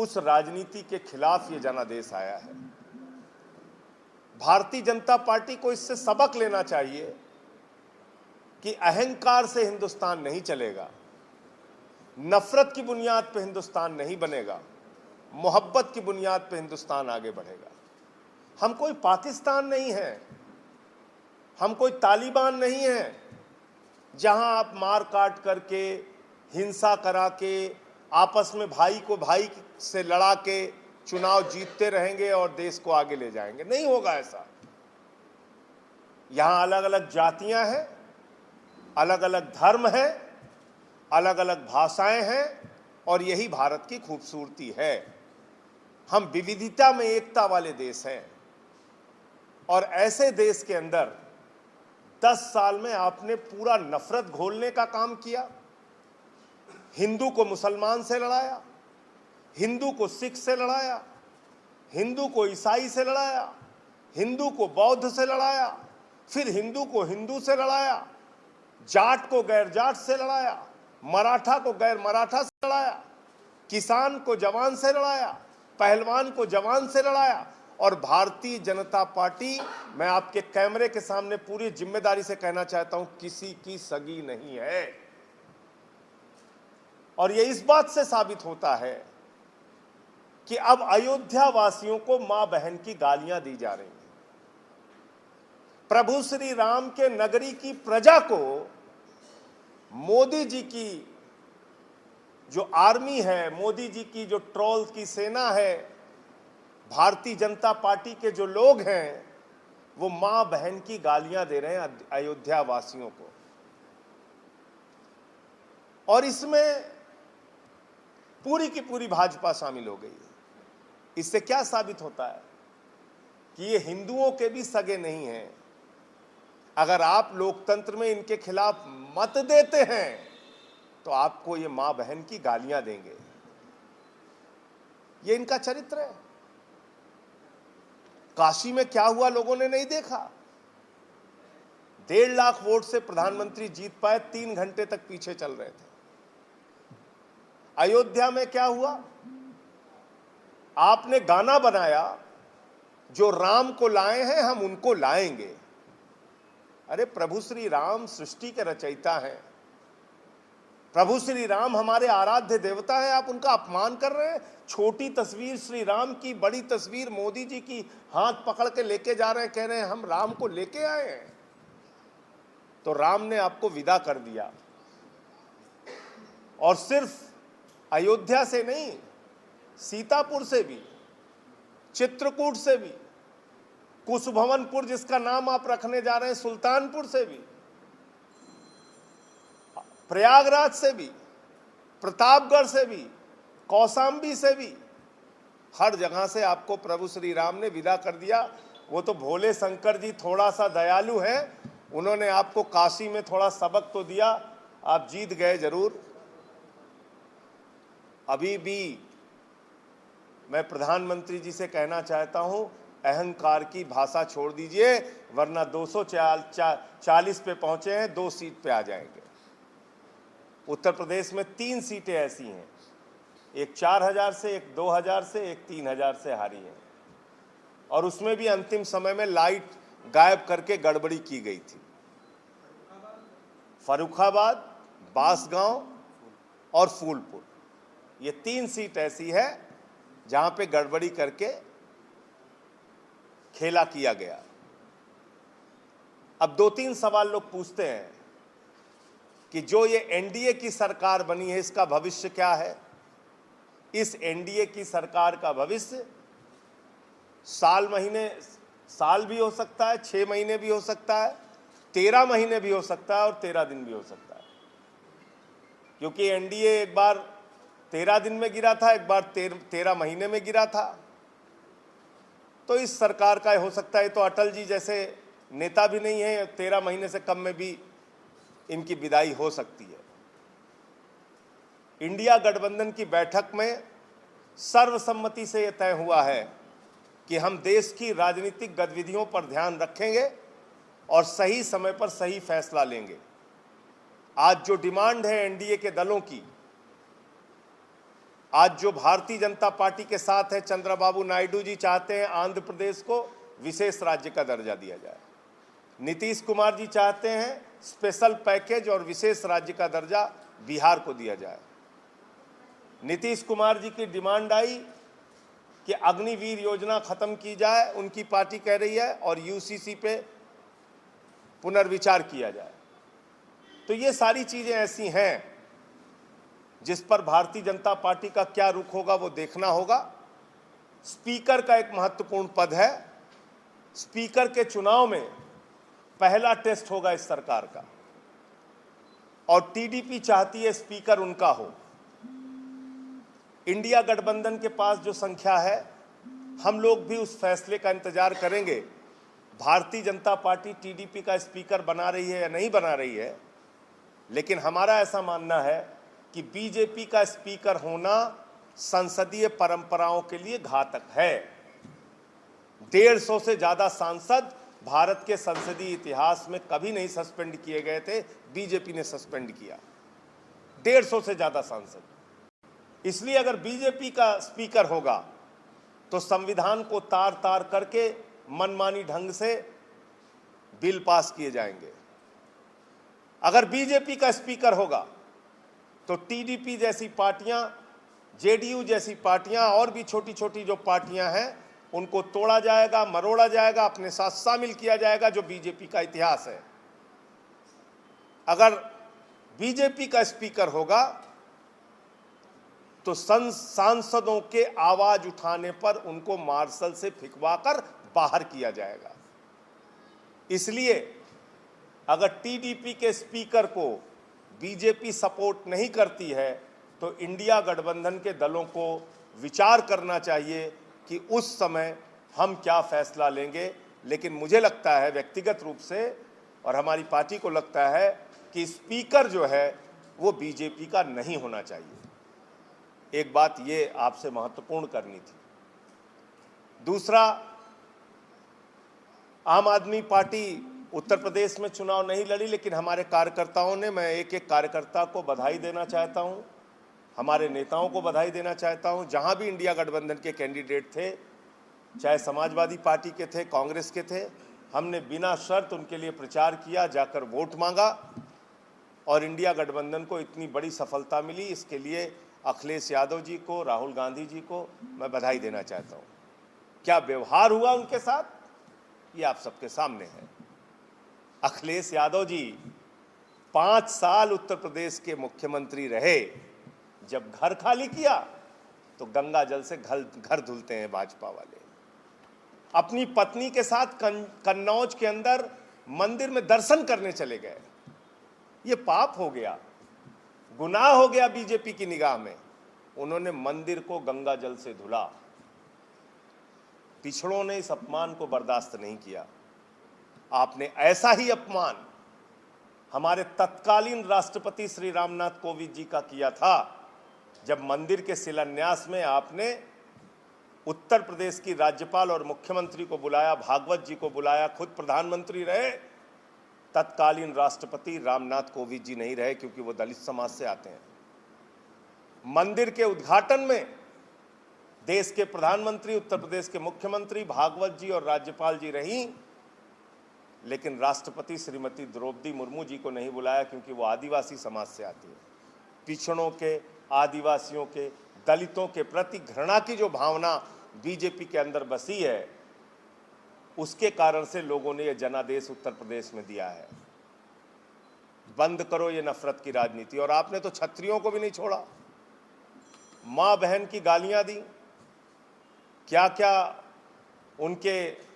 उस राजनीति के खिलाफ ये जनादेश आया है। भारतीय जनता पार्टी को इससे सबक लेना चाहिए कि अहंकार से हिंदुस्तान नहीं चलेगा, नफरत की बुनियाद पर हिंदुस्तान नहीं बनेगा, मोहब्बत की बुनियाद पर हिंदुस्तान आगे बढ़ेगा। हम कोई पाकिस्तान नहीं है, हम कोई तालिबान नहीं है जहां आप मार काट करके, हिंसा करा के, आपस में भाई को भाई से लड़ा के चुनाव जीतते रहेंगे और देश को आगे ले जाएंगे। नहीं होगा ऐसा। यहां अलग अलग जातियां हैं, अलग अलग धर्म हैं, अलग अलग भाषाएं हैं और यही भारत की खूबसूरती है। हम विविधता में एकता वाले देश हैं और ऐसे देश के अंदर 10 साल में आपने पूरा नफरत घोलने का काम किया। हिंदू को मुसलमान से लड़ाया, हिंदू को सिख से लड़ाया, हिंदू को ईसाई से लड़ाया, हिंदू को बौद्ध से लड़ाया, फिर हिंदू को हिंदू से लड़ाया, जाट को गैर जाट से लड़ाया, मराठा को गैर मराठा से लड़ाया, किसान को जवान से लड़ाया, पहलवान को जवान से लड़ाया। और भारतीय जनता पार्टी, मैं आपके कैमरे के सामने पूरी जिम्मेदारी से कहना चाहता हूं, किसी की सगी नहीं है। और यह इस बात से साबित होता है कि अब अयोध्या वासियों को मां बहन की गालियां दी जा रही हैं। प्रभु श्री राम के नगरी की प्रजा को मोदी जी की जो आर्मी है, मोदी जी की जो ट्रोल की सेना है, भारतीय जनता पार्टी के जो लोग हैं, वो मां बहन की गालियां दे रहे हैं अयोध्या वासियों को। और इसमें पूरी की पूरी भाजपा शामिल हो गई है। इससे क्या साबित होता है कि ये हिंदुओं के भी सगे नहीं हैं। अगर आप लोकतंत्र में इनके खिलाफ मत देते हैं तो आपको ये मां बहन की गालियां देंगे। ये इनका चरित्र है। काशी में क्या हुआ लोगों ने नहीं देखा। 1.5 लाख वोट से प्रधानमंत्री जीत पाए, 3 घंटे तक पीछे चल रहे थे। अयोध्या में क्या हुआ, आपने गाना बनाया, जो राम को लाए हैं हम उनको लाएंगे। अरे प्रभु श्री राम सृष्टि के रचयिता हैं, प्रभु श्री राम हमारे आराध्य देवता हैं, आप उनका अपमान कर रहे हैं। छोटी तस्वीर श्री राम की, बड़ी तस्वीर मोदी जी की हाथ पकड़ के लेके जा रहे हैं, कह रहे हैं हम राम को लेके आए हैं। तो राम ने आपको विदा कर दिया। और सिर्फ अयोध्या से नहीं, सीतापुर से भी, चित्रकूट से भी, कुशभवनपुर जिसका नाम आप रखने जा रहे हैं, सुल्तानपुर से भी, प्रयागराज से भी, प्रतापगढ़ से भी, कौशाम्बी से भी, हर जगह से आपको प्रभु श्री राम ने विदा कर दिया। वो तो भोले शंकर जी थोड़ा सा दयालु हैं, उन्होंने आपको काशी में थोड़ा सबक तो दिया, आप जीत गए जरूर। अभी भी मैं प्रधानमंत्री जी से कहना चाहता हूं, अहंकार की भाषा छोड़ दीजिए, वरना 240 पे पहुंचे हैं, 2 सीट पे आ जाएंगे। उत्तर प्रदेश में 3 सीटें ऐसी हैं, एक 4000 से, एक 2000 से, एक 3000 से हारी है। और उसमें भी अंतिम समय में लाइट गायब करके गड़बड़ी की गई थी। फर्रुखाबाद, बांसगांव और फूलपुर, ये 3 सीट ऐसी है जहां पे गड़बड़ी करके खेला किया गया। अब 2-3 सवाल लोग पूछते हैं कि जो ये एनडीए की सरकार बनी है, इसका भविष्य क्या है। इस एनडीए की सरकार का भविष्य साल भी हो सकता है, 6 महीने भी हो सकता है, 13 महीने भी हो सकता है और 13 दिन भी हो सकता है। क्योंकि एनडीए एक बार 13 दिन में गिरा था, एक बार 13 महीने में गिरा था। तो इस सरकार का हो सकता है, तो अटल जी जैसे नेता भी नहीं है, 13 महीने से कम में भी इनकी विदाई हो सकती है। इंडिया गठबंधन की बैठक में सर्वसम्मति से यह तय हुआ है कि हम देश की राजनीतिक गतिविधियों पर ध्यान रखेंगे और सही समय पर सही फैसला लेंगे। आज जो डिमांड है एनडीए के दलों की आज जो भारतीय जनता पार्टी के साथ है, चंद्रबाबू नायडू जी चाहते हैं आंध्र प्रदेश को विशेष राज्य का दर्जा दिया जाए। नीतीश कुमार जी चाहते हैं स्पेशल पैकेज और विशेष राज्य का दर्जा बिहार को दिया जाए। नीतीश कुमार जी की डिमांड आई कि अग्निवीर योजना खत्म की जाए, उनकी पार्टी कह रही है, और यूसीसी पे पुनर्विचार किया जाए। तो ये सारी चीजें ऐसी हैं जिस पर भारतीय जनता पार्टी का क्या रुख होगा वो देखना होगा। स्पीकर का एक महत्वपूर्ण पद है। स्पीकर के चुनाव में पहला टेस्ट होगा इस सरकार का, और टीडीपी चाहती है स्पीकर उनका हो। इंडिया गठबंधन के पास जो संख्या है, हम लोग भी उस फैसले का इंतजार करेंगे। भारतीय जनता पार्टी टीडीपी का स्पीकर बना रही है या नहीं बना रही है, लेकिन हमारा ऐसा मानना है कि बीजेपी का स्पीकर होना संसदीय परंपराओं के लिए घातक है। 150 से ज्यादा सांसद भारत के संसदीय इतिहास में कभी नहीं सस्पेंड किए गए थे, बीजेपी ने सस्पेंड किया 150 से ज्यादा सांसद। इसलिए अगर बीजेपी का स्पीकर होगा तो संविधान को तार तार करके मनमानी ढंग से बिल पास किए जाएंगे। अगर बीजेपी का स्पीकर होगा तो टीडीपी जैसी पार्टियां, जेडीयू जैसी पार्टियां और भी छोटी छोटी जो पार्टियां हैं उनको तोड़ा जाएगा, मरोड़ा जाएगा, अपने साथ शामिल किया जाएगा, जो बीजेपी का इतिहास है। अगर बीजेपी का स्पीकर होगा तो सांसदों के आवाज उठाने पर उनको मार्शल से फिकवाकर बाहर किया जाएगा। इसलिए अगर टीडीपी के स्पीकर को बीजेपी सपोर्ट नहीं करती है तो इंडिया गठबंधन के दलों को विचार करना चाहिए कि उस समय हम क्या फैसला लेंगे। लेकिन मुझे लगता है व्यक्तिगत रूप से, और हमारी पार्टी को लगता है कि स्पीकर जो है वो बीजेपी का नहीं होना चाहिए। एक बात ये आपसे महत्वपूर्ण करनी थी। दूसरा, आम आदमी पार्टी उत्तर प्रदेश में चुनाव नहीं लड़ी, लेकिन हमारे कार्यकर्ताओं ने, मैं एक एक कार्यकर्ता को बधाई देना चाहता हूं, हमारे नेताओं को बधाई देना चाहता हूं। जहां भी इंडिया गठबंधन के कैंडिडेट थे, चाहे समाजवादी पार्टी के थे, कांग्रेस के थे, हमने बिना शर्त उनके लिए प्रचार किया, जाकर वोट मांगा, और इंडिया गठबंधन को इतनी बड़ी सफलता मिली। इसके लिए अखिलेश यादव जी को, राहुल गांधी जी को मैं बधाई देना चाहता हूं। क्या व्यवहार हुआ उनके साथ, ये आप सबके सामने है। अखिलेश यादव जी 5 साल उत्तर प्रदेश के मुख्यमंत्री रहे। जब घर खाली किया तो गंगा जल से घर धुलते हैं भाजपा वाले। अपनी पत्नी के साथ कन्नौज के अंदर मंदिर में दर्शन करने चले गए। ये पाप हो गया, गुनाह हो गया बीजेपी की निगाह में। उन्होंने मंदिर को गंगा जल से धुला। पिछड़ों ने इस अपमान को बर्दाश्त नहीं किया। आपने ऐसा ही अपमान हमारे तत्कालीन राष्ट्रपति श्री रामनाथ कोविंद जी का किया था, जब मंदिर के शिलान्यास में आपने उत्तर प्रदेश की राज्यपाल और मुख्यमंत्री को बुलाया, भागवत जी को बुलाया, खुद प्रधानमंत्री रहे, तत्कालीन राष्ट्रपति रामनाथ कोविंद जी नहीं रहे, क्योंकि वो दलित समाज से आते हैं। मंदिर के उद्घाटन में देश के प्रधानमंत्री, उत्तर प्रदेश के मुख्यमंत्री, भागवत जी और राज्यपाल जी रही, लेकिन राष्ट्रपति श्रीमती द्रौपदी मुर्मू जी को नहीं बुलाया, क्योंकि वो आदिवासी समाज से आती है। पिछड़ों के, आदिवासियों के, दलितों के प्रति घृणा की जो भावना बीजेपी के अंदर बसी है, उसके कारण से लोगों ने ये जनादेश उत्तर प्रदेश में दिया है। बंद करो ये नफरत की राजनीति। और आपने तो छत्रियों को भी नहीं छोड़ा, मां बहन की गालियां दी, क्या क्या उनके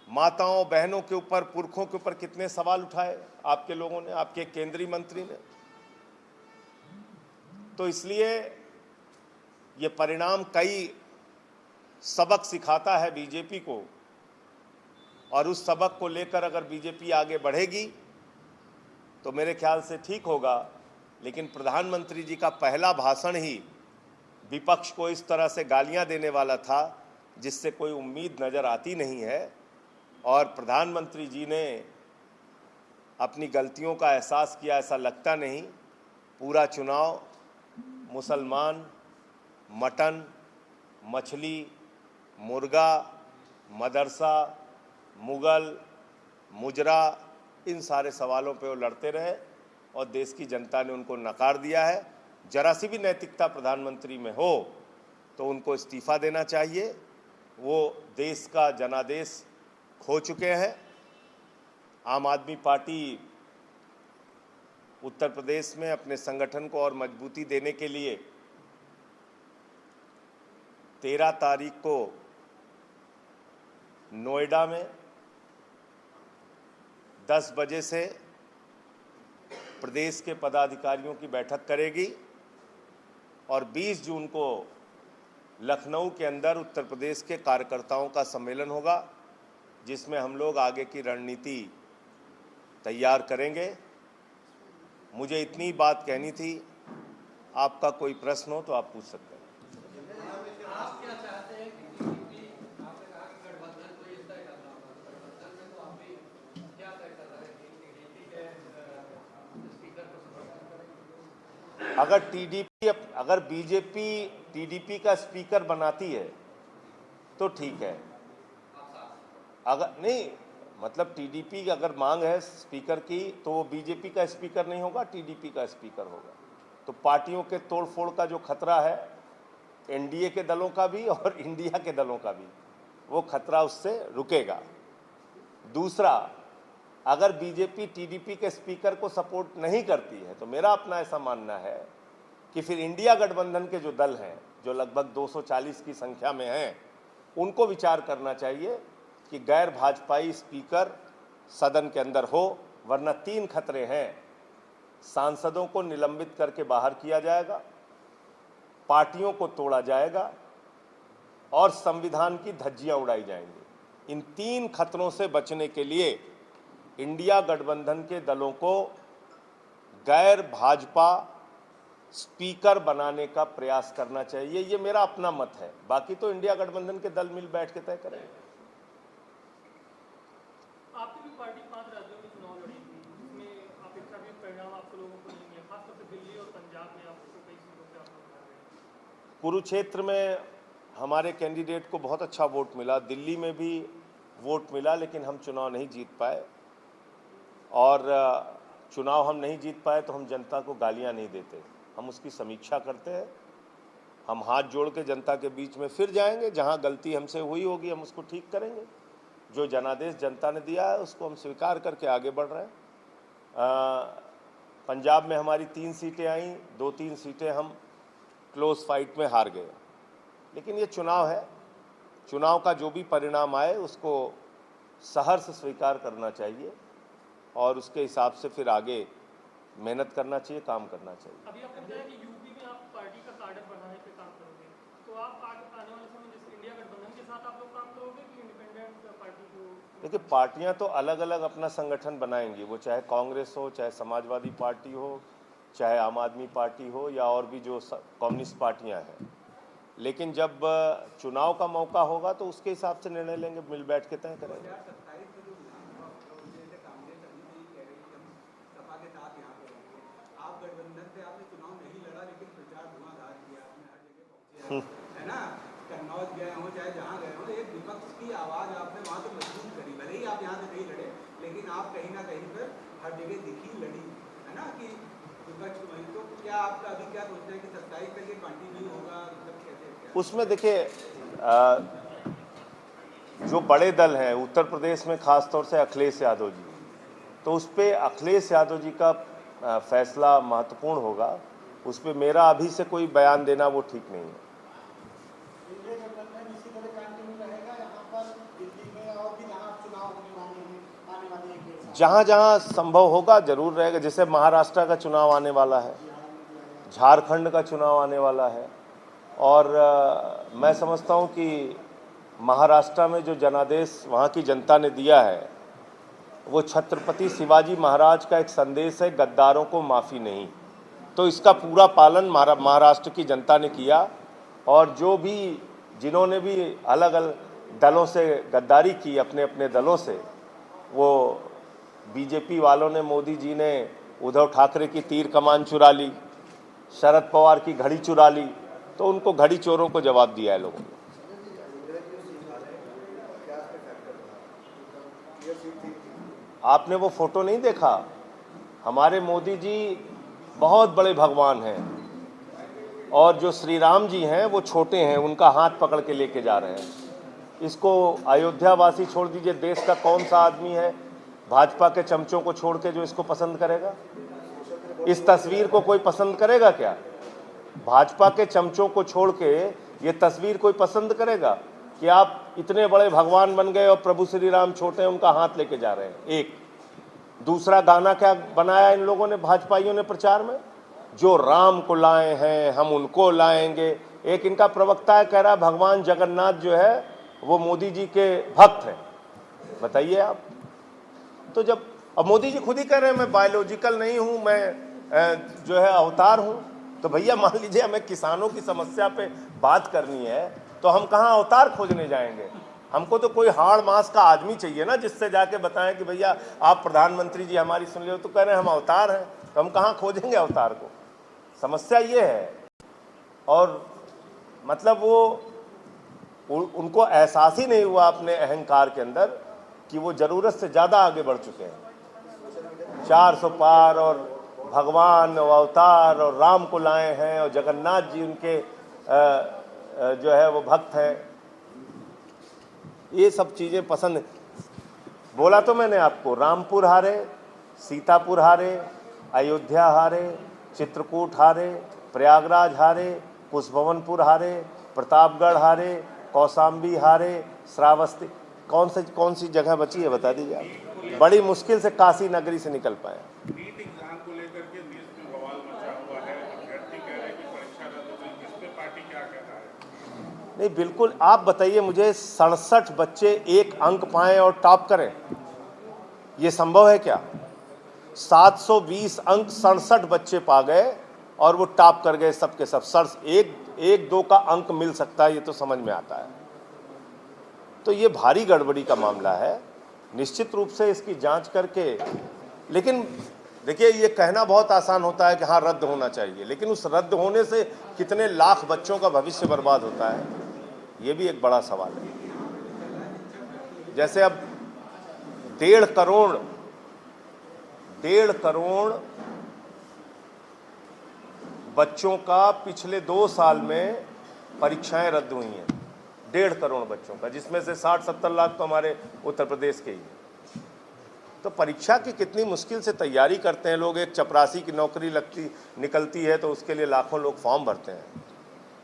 माताओं बहनों के ऊपर, पुरखों के ऊपर कितने सवाल उठाए आपके लोगों ने, आपके केंद्रीय मंत्री ने। तो इसलिए ये परिणाम कई सबक सिखाता है बीजेपी को, और उस सबक को लेकर अगर बीजेपी आगे बढ़ेगी तो मेरे ख्याल से ठीक होगा। लेकिन प्रधानमंत्री जी का पहला भाषण ही विपक्ष को इस तरह से गालियां देने वाला था, जिससे कोई उम्मीद नजर आती नहीं है। और प्रधानमंत्री जी ने अपनी गलतियों का एहसास किया, ऐसा लगता नहीं। पूरा चुनाव मुसलमान मटन, मछली, मुर्गा, मदरसा, मुगल, मुजरा, इन सारे सवालों पे वो लड़ते रहे और देश की जनता ने उनको नकार दिया है। जरा सी भी नैतिकता प्रधानमंत्री में हो तो उनको इस्तीफा देना चाहिए। वो देश का जनादेश खो चुके हैं। आम आदमी पार्टी उत्तर प्रदेश में अपने संगठन को और मजबूती देने के लिए 13 तारीख को नोएडा में 10 बजे से प्रदेश के पदाधिकारियों की बैठक करेगी और 20 जून को लखनऊ के अंदर उत्तर प्रदेश के कार्यकर्ताओं का सम्मेलन होगा, जिसमें हम लोग आगे की रणनीति तैयार करेंगे। मुझे इतनी बात कहनी थी। आपका कोई प्रश्न हो तो आप पूछ सकते हैं। आप क्या चाहते हैं कि टीडीपी, आपने कहा कि गठबंधन को इस तय करना होगा, गठबंधन में तो आप भी क्या तय कर रहे हैं कि टीडीपी के स्पीकर को समर्थन करेंगे? अगर बीजेपी टीडीपी का स्पीकर बनाती है तो ठीक है। अगर नहीं, मतलब टीडीपी की अगर मांग है स्पीकर की तो वो बीजेपी का स्पीकर नहीं होगा, टीडीपी का स्पीकर होगा। तो पार्टियों के तोड़फोड़ का जो खतरा है, एनडीए के दलों का भी और इंडिया के दलों का भी, वो खतरा उससे रुकेगा। दूसरा, अगर बीजेपी टीडीपी के स्पीकर को सपोर्ट नहीं करती है तो मेरा अपना ऐसा मानना है कि फिर इंडिया गठबंधन के जो दल हैं, जो लगभग 240 की संख्या में हैं, उनको विचार करना चाहिए कि गैर भाजपाई स्पीकर सदन के अंदर हो, वरना 3 खतरे हैं। सांसदों को निलंबित करके बाहर किया जाएगा, पार्टियों को तोड़ा जाएगा और संविधान की धज्जियां उड़ाई जाएंगी। इन 3 खतरों से बचने के लिए इंडिया गठबंधन के दलों को गैर भाजपा स्पीकर बनाने का प्रयास करना चाहिए। ये मेरा अपना मत है। बाकी तो इंडिया गठबंधन के दल मिल बैठ के तय करेंगे। आपकी भी पार्टी 5 राज्यों में चुनाव लड़ी थी, जिसमें अपेक्षा भी परिणाम आपको लोगों को नहीं है, खासतौर से दिल्ली और पंजाब में आपको कई सीटों पे आप लोग हार गए। कुरुक्षेत्र में हमारे कैंडिडेट को बहुत अच्छा वोट मिला, दिल्ली में भी वोट मिला, लेकिन हम चुनाव नहीं जीत पाए। और चुनाव हम नहीं जीत पाए तो हम जनता को गालियां नहीं देते, हम उसकी समीक्षा करते हैं। हम हाथ जोड़ के जनता के बीच में फिर जाएंगे, जहां गलती हमसे हुई होगी हम उसको ठीक करेंगे। जो जनादेश जनता ने दिया है उसको हम स्वीकार करके आगे बढ़ रहे हैं। पंजाब में हमारी 3 सीटें आईं, 2-3 सीटें हम क्लोज फाइट में हार गए। लेकिन ये चुनाव है, चुनाव का जो भी परिणाम आए उसको सहर्ष स्वीकार करना चाहिए और उसके हिसाब से फिर आगे मेहनत करना चाहिए, काम करना चाहिए। अभी आपने बताया कि यूपी में आप पार्टी का कार्डर बढ़ाने पे काम करोगे, तो आप आने वाले समय में इंडिया गठबंधन के साथ आप लोग काम करोगे कि इंडिपेंडेंट पार्टी को? देखिए, पार्टियां तो अलग अलग अपना संगठन बनाएंगी, वो चाहे कांग्रेस हो, चाहे समाजवादी पार्टी हो, चाहे आम आदमी पार्टी हो या और भी जो कम्युनिस्ट पार्टियां हैं। लेकिन जब चुनाव का मौका होगा तो उसके हिसाब से निर्णय लेंगे, मिल बैठ के तय करेंगे। है ना, कन्नौज गए हो चाहे जहाँ गए हो, एक विपक्ष की आवाज आपने वहाँ तो मजबूत करी। भले ही आप यहाँ से नहीं लड़े, लेकिन आप कहीं ना कहीं पर हर जगह दिखी, लड़ी, है ना, कि विपक्ष वही। तो क्या आपका अभी क्या सोचना है कि 27 तक ये कंटिन्यू होगा, मतलब कैसे? उसमें देखिए, जो बड़े दल हैं उत्तर प्रदेश में, खासतौर से अखिलेश यादव जी, तो उस पर अखिलेश यादव जी का फैसला महत्वपूर्ण होगा। उस पर मेरा अभी से कोई बयान देना वो ठीक नहीं है। जहाँ जहाँ संभव होगा जरूर रहेगा। जैसे महाराष्ट्र का चुनाव आने वाला है, झारखंड का चुनाव आने वाला है, और मैं समझता हूँ कि महाराष्ट्र में जो जनादेश वहाँ की जनता ने दिया है वो छत्रपति शिवाजी महाराज का एक संदेश है, गद्दारों को माफ़ी नहीं। तो इसका पूरा पालन महाराष्ट्र की जनता ने किया। और जो भी जिन्होंने भी अलग अलग दलों से गद्दारी की, अपने अपने दलों से, वो बीजेपी वालों ने, मोदी जी ने उद्धव ठाकरे की तीर कमान चुरा ली, शरद पवार की घड़ी चुरा ली, तो उनको घड़ी चोरों को जवाब दिया है लोगों ने। आपने वो फोटो नहीं देखा? हमारे मोदी जी बहुत बड़े भगवान हैं, और जो श्री राम जी हैं वो छोटे हैं, उनका हाथ पकड़ के लेके जा रहे हैं। इसको अयोध्या वासी छोड़ दीजिए, देश का कौन सा आदमी है भाजपा के चमचों को छोड़ के जो इसको पसंद करेगा? इस तस्वीर को कोई पसंद करेगा क्या? भाजपा के चमचों को छोड़ के ये तस्वीर कोई पसंद करेगा कि आप इतने बड़े भगवान बन गए और प्रभु श्री राम छोटे हैं, उनका हाथ लेके जा रहे हैं? एक दूसरा गाना क्या बनाया इन लोगों ने, भाजपाइयों ने प्रचार में, जो राम को लाए हैं हम उनको लाएंगे। एक इनका प्रवक्ता है, कह रहा है भगवान जगन्नाथ जो है वो मोदी जी के भक्त हैं। बताइए आप। तो जब अब मोदी जी खुद ही कह रहे हैं मैं बायोलॉजिकल नहीं हूं, मैं जो है अवतार हूं, तो भैया मान लीजिए हमें किसानों की समस्या पे बात करनी है तो हम कहाँ अवतार खोजने जाएंगे? हमको तो कोई हाड़ मास का आदमी चाहिए ना, जिससे जाके बताएं कि भैया आप प्रधानमंत्री जी हमारी सुन लो। तो कह रहे हैं हम अवतार हैं, तो हम कहाँ खोजेंगे अवतार को? समस्या ये है। और मतलब वो उनको एहसास ही नहीं हुआ अपने अहंकार के अंदर कि वो ज़रूरत से ज़्यादा आगे बढ़ चुके हैं। 400 पार और भगवान और अवतार और राम को लाए हैं और जगन्नाथ जी उनके जो है वो भक्त हैं। ये सब चीज़ें पसंद। बोला तो मैंने आपको, रामपुर हारे, सीतापुर हारे, अयोध्या हारे, चित्रकूट हारे, प्रयागराज हारे, कुशभवनपुर हारे, प्रतापगढ़ हारे, कौशाम्बी हारे, श्रावस्ती। कौन सी जगह बची है बता दीजिए आप? बड़ी मुश्किल से काशी नगरी से निकल पाए। नीट एग्जाम को लेकर के देश में बवाल मचा हुआ है, अभ्यर्थी कह रहे हैं कि परीक्षा रद्द हो गई, इस पे पार्टी क्या कह रहा है? नहीं, बिल्कुल। आप बताइए मुझे, 67 बच्चे 1 अंक पाएं और टॉप करें, ये संभव है क्या? 720 अंक 67 बच्चे पा गए और वो टॉप कर गए सबके सब। एक दो का अंक मिल सकता है, ये तो समझ में आता है। तो ये भारी गड़बड़ी का मामला है, निश्चित रूप से इसकी जांच करके। लेकिन देखिए, ये कहना बहुत आसान होता है कि हाँ रद्द होना चाहिए, लेकिन उस रद्द होने से कितने लाख बच्चों का भविष्य बर्बाद होता है, ये भी एक बड़ा सवाल है। जैसे अब 1.5 करोड़ बच्चों का पिछले 2 साल में परीक्षाएं रद्द हुई हैं। 1.5 करोड़ बच्चों का, जिसमें से 60-70 लाख तो हमारे उत्तर प्रदेश के ही हैं। तो परीक्षा की कितनी मुश्किल से तैयारी करते हैं लोग। एक चपरासी की नौकरी निकलती है तो उसके लिए लाखों लोग फॉर्म भरते हैं।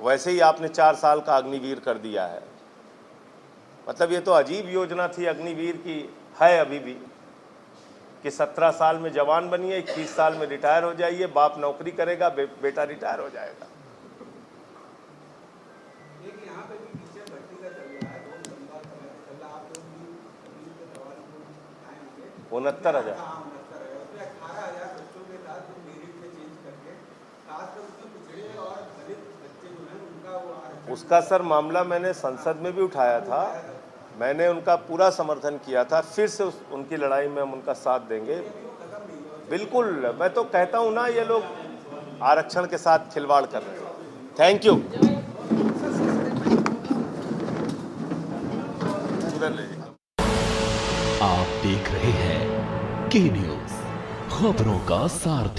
वैसे ही आपने 4 साल का अग्निवीर कर दिया है। मतलब ये तो अजीब योजना थी अग्निवीर की, है अभी भी, कि 17 साल में जवान बनिए, 21 साल में रिटायर हो जाइए, बाप नौकरी करेगा, बेटा रिटायर हो जाएगा। एक यहाँ पे भी टीचर भर्ती का चल रहा है, बहुत लंबा समय चल रहा है। आप लोग भी के सवाल को उठाए होंगे। 69,000। हाँ, 69,000। उसमें 18,000 बच्चों के साथ जो मेरिट में चेंज करके, खासकर उसमें पिछड़े और दलित बच्चे जो हैं उनका वो आरक्षण। उसका सर मामला मैंने संसद में भी उठाया था, मैंने उनका पूरा समर्थन किया था। फिर से उनकी लड़ाई में हम उनका साथ देंगे, बिल्कुल। मैं तो कहता हूँ ना, ये लोग आरक्षण के साथ खिलवाड़ कर रहे हैं। Thank you. आप देख रहे हैं के न्यूज़, खबरों का सारथी।